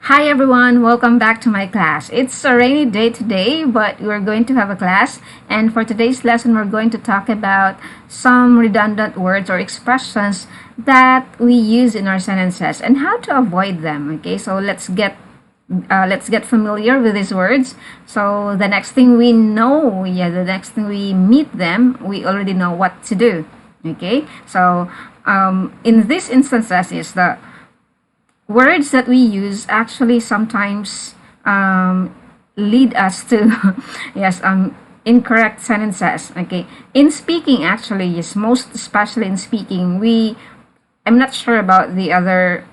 Hi everyone, welcome back to my class. It's a rainy day today, but we're going to have a class. And for today's lesson, we're going to talk about some redundant words or expressions that we use in our sentences and how to avoid them. Okay, so let's get familiar with these words. So the next thing we know, the next thing we meet them, we already know what to do. Okay, so in these instances is the words that we use actually sometimes lead us to yes incorrect sentences. Okay, in speaking, actually, yes, most especially in speaking, I'm not sure about the other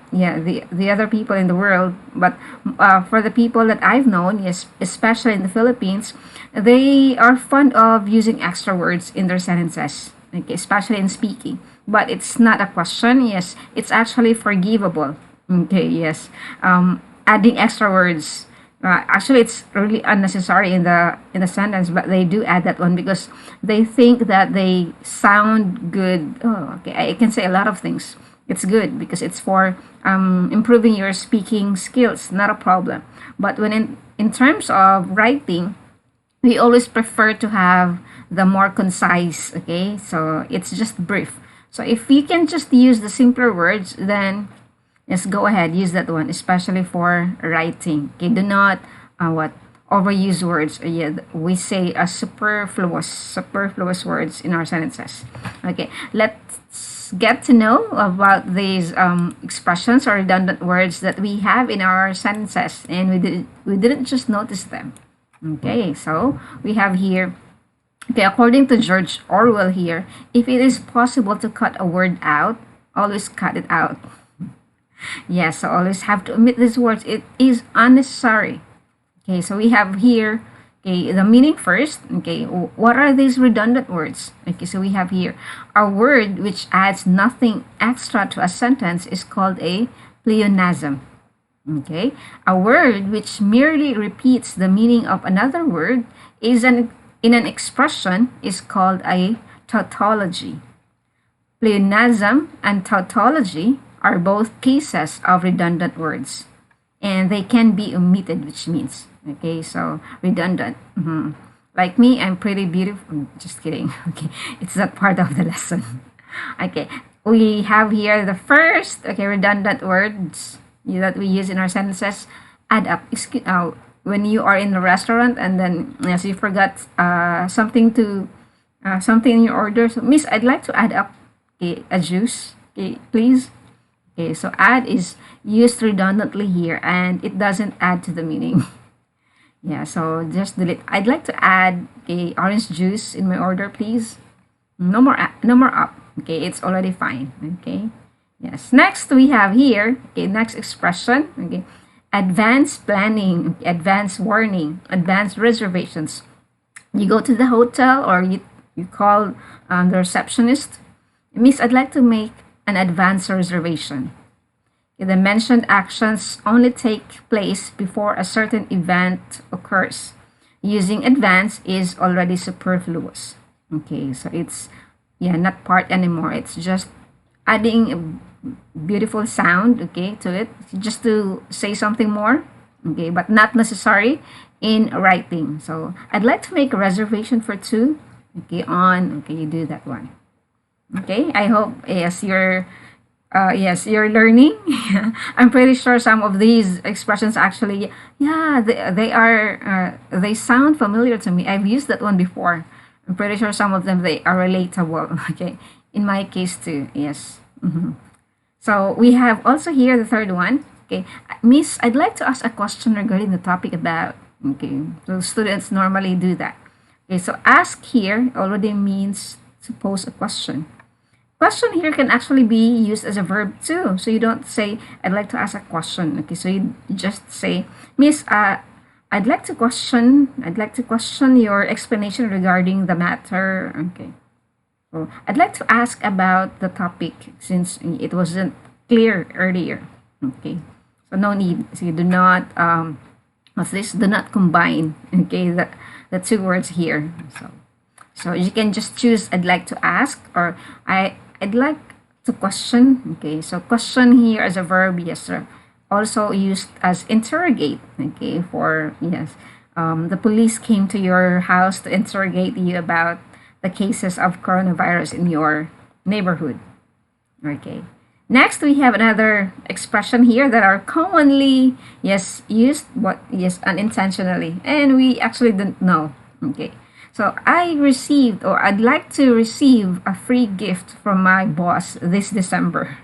people in the world, but for the people that I've known, yes, especially in the Philippines, they are fond of using extra words in their sentences. Okay, especially in speaking, but it's not a question. Yes, it's actually forgivable. Okay, yes. Adding extra words. Actually, it's really unnecessary in the sentence, but they do add that one because they think that they sound good. Oh, okay. I can say a lot of things. It's good because it's for improving your speaking skills, not a problem. But when in terms of writing, we always prefer to have the more concise. Okay, so it's just brief. So if you can just use the simpler words, then yes, go ahead, use that one, especially for writing. Okay, do not what overuse words. Yeah, we say a superfluous words in our sentences. Okay, let's get to know about these expressions or redundant words that we have in our sentences, and we didn't just notice them. Okay, so we have here. Okay, according to George Orwell here, if it is possible to cut a word out, always cut it out. Yes, so always have to omit these words. It is unnecessary. Okay, so we have here, okay, the meaning first. Okay, what are these redundant words? Okay, so we have here a word which adds nothing extra to a sentence is called a pleonasm. Okay, a word which merely repeats the meaning of another word in an expression is called a tautology. Pleonasm and tautology are both cases of redundant words, and they can be omitted, which means, okay, so redundant. Like me, I'm pretty beautiful. Just kidding. Okay, it's not part of the lesson. Okay, we have here the first, okay, redundant words that we use in our sentences. Add up. When you are in the restaurant and then yes, you forgot something in your order. So, Miss, I'd like to add up, okay, a juice, okay, please. Okay, so add is used redundantly here and it doesn't add to the meaning. Yeah, so just delete. I'd like to add a orange juice in my order, please. No more up. Okay, it's already fine. Okay. Yes. Next we have here, okay, next expression, okay. Advanced planning, advanced warning, advanced reservations. You go to the hotel or you call the receptionist. Miss, I'd like to make an advance reservation. The mentioned actions only take place before a certain event occurs. Using advance is already superfluous. Okay, so it's not part anymore. It's just adding a beautiful sound, okay, to it, just to say something more, okay, but not necessary in writing. So I'd like to make a reservation for two. Okay, you do that one. Okay, I hope you're learning. I'm pretty sure some of these expressions actually, they sound familiar to me. I've used that one before. I'm pretty sure some of them they are relatable. Okay, in my case too. Yes. So we have also here the third one. Okay, Miss, I'd like to ask a question regarding the topic about. Okay, so students normally do that. Okay, so ask here already means to pose a question. Question here can actually be used as a verb too. So you don't say, I'd like to ask a question. Okay, so you just say, Miss, I'd like to question your explanation regarding the matter. Okay. So I'd like to ask about the topic since it wasn't clear earlier. Okay. So no need. So you do not what's this? Do not combine. Okay, the two words here. So you can just choose I'd like to ask or I'd like to question. Okay, so question here as a verb, yes sir. also used as interrogate. Okay, for yes, the police came to your house to interrogate you about the cases of coronavirus in your neighborhood. Okay. Next, we have another expression here that are commonly, yes, used, but yes, unintentionally, and we actually didn't know. Okay. So I received, or I'd like to receive a free gift from my boss this December.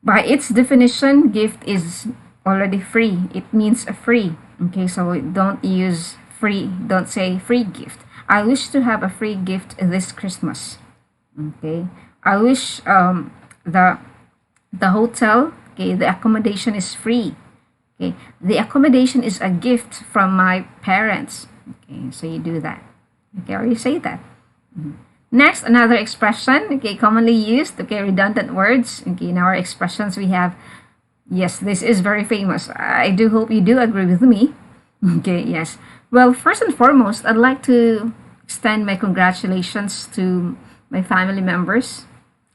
By its definition, gift is already free. It means a free. Okay, so don't use free, don't say free gift. I wish to have a free gift this Christmas. Okay, I wish the hotel, okay, the accommodation is free. Okay, the accommodation is a gift from my parents. Okay, so you do that. Okay, or you say that. Next, another expression, okay, commonly used, okay, redundant words. Okay, in our expressions we have, yes, this is very famous. I do hope you do agree with me. Okay, yes. Well, first and foremost, I'd like to extend my congratulations to my family members,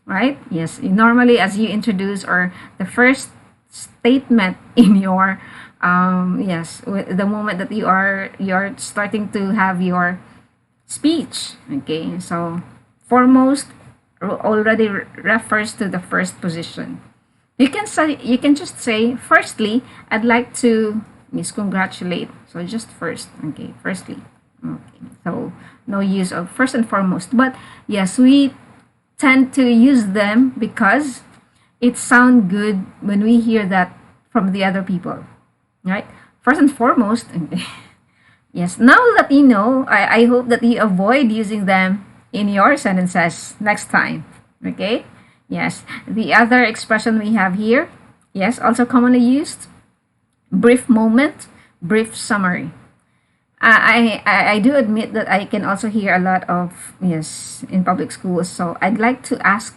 right? Yes, normally as you introduce, or the first statement in your yes, the moment that you're starting to have your speech. Okay, so foremost already refers to the first position. You can just say firstly, I'd like to miss congratulate. So just first. Okay, firstly. Okay, so no use of first and foremost, but yes, we tend to use them because it sounds good when we hear that from the other people, right? First and foremost. Yes, now that you know, I hope that you avoid using them in your sentences next time. Okay? Yes, the other expression we have here, yes, also commonly used, brief moment, brief summary. I do admit that I can also hear a lot of, yes, in public schools. So I'd like to ask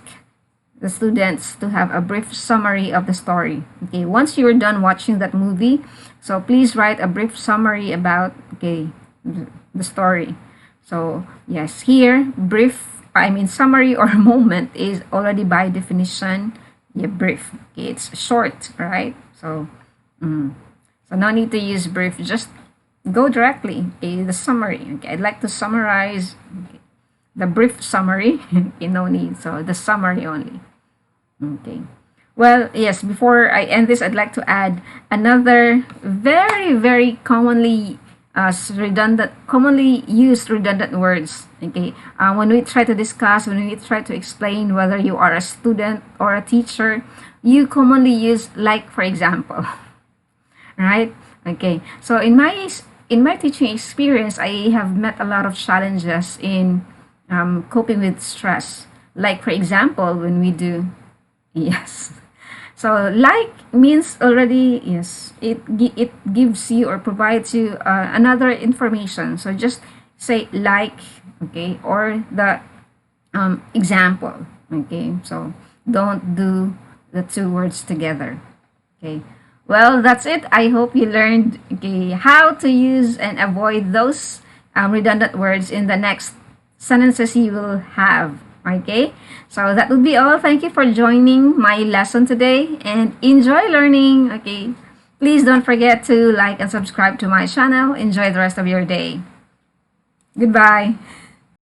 the students to have a brief summary of the story. Okay, once you're done watching that movie, so please write a brief summary about, okay, the story. So yes, here brief, I mean summary or moment is already by definition, yeah, brief. Okay, it's short, right? So so no need to use brief, just go directly. Okay, the summary. Okay, I'd like to summarize, okay, the brief summary. Okay, no need, so the summary only. Okay. Well, yes, before I end this, I'd like to add another very, very commonly used redundant words. Okay. When we try to discuss, when we try to explain whether you are a student or a teacher, you commonly use like, for example. Right? Okay. So in my teaching experience, I have met a lot of challenges in coping with stress. Like, for example, when we do, yes. So like means already, yes, it gives you or provides you another information. So just say like, okay, or the example, okay. So don't do the two words together, okay. Well, that's it. I hope you learned, okay, how to use and avoid those redundant words in the next sentences you will have. Okay, so that would be all. Thank you for joining my lesson today and enjoy learning. Okay, please don't forget to like and subscribe to my channel. Enjoy the rest of your day. Goodbye.